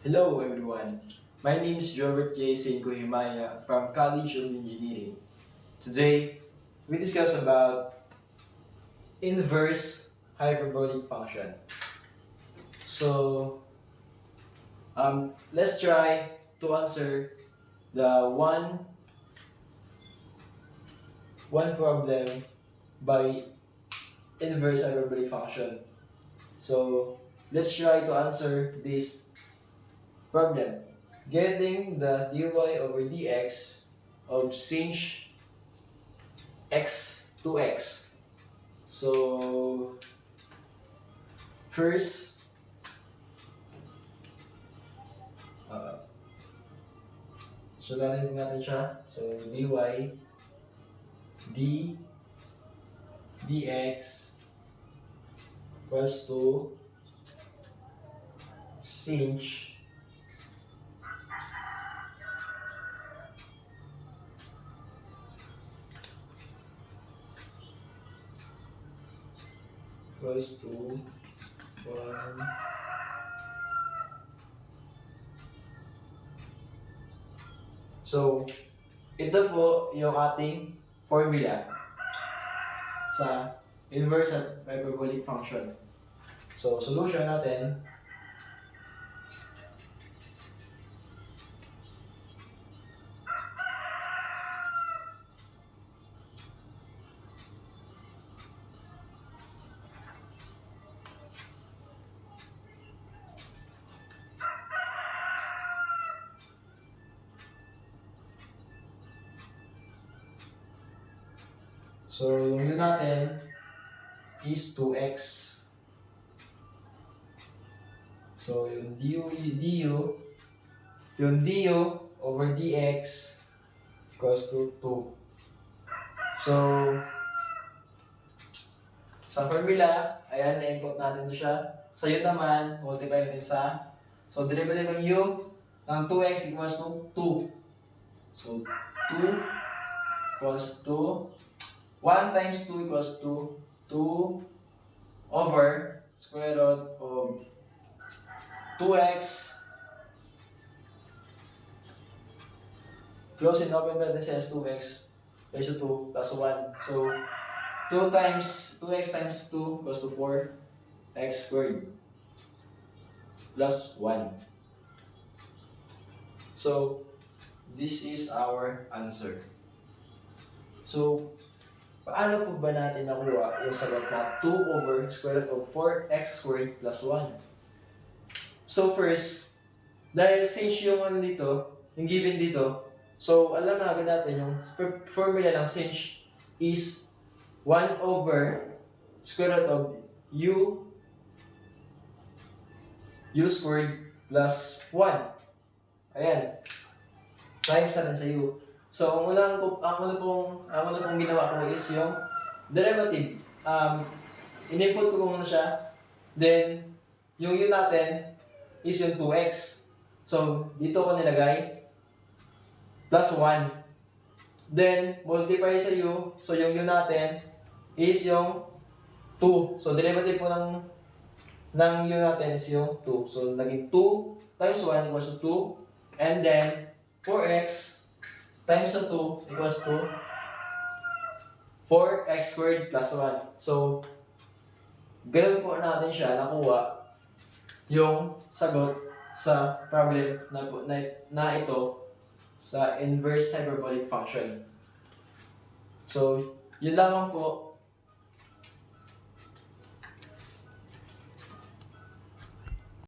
Hello everyone, my name is Robert J. Kuhimaya from College of Engineering. Today, we discuss about inverse hyperbolic function. So, let's try to answer the one problem by inverse hyperbolic function. So, let's try to answer this problem. Getting the dy over dx of sinh x to x. So, first, sulatin natin siya. So, dy dx equals to sinh equals to 1. So, ito po yung ating formula sa inverse hyperbolic function. So, solution natin. So, yung u natin is 2x. So, yung du over dx is equals to 2. So, sa formula, ayan, na-input natin ito siya. Sa u naman, multiply natin sa, so, derivative ng u ng 2x equals to 2. So, 2 equals to 1 times 2 equals to 2 over square root of 2x close and open parenthesis 2x raised to 2 plus 1. So 2x times 2 equals to 4x squared plus 1. So this is our answer. So paano po ba natin nakuha yung sagot na 2 over square root of 4x squared plus 1? So first, dahil since yung ano dito, yung given dito, so alam na agad natin yung formula ng since is 1 over square root of u squared plus 1. Ayan. Times natin sa u. So, ang una pong ginawa ko is yung derivative. In-input ko muna siya. Then, yung u natin is yung 2x. So, dito ko nilagay plus 1. Then, multiply sa u. So, yung u natin is yung 2. So, derivative po ng u natin is yung 2. So, naging 2 times 1 equals to 2. And then, 4x times 2 equals to 4x squared plus 1. So, ganun po natin siya nakuha yung sagot sa problem na ito sa inverse hyperbolic function. So, yun lamang po.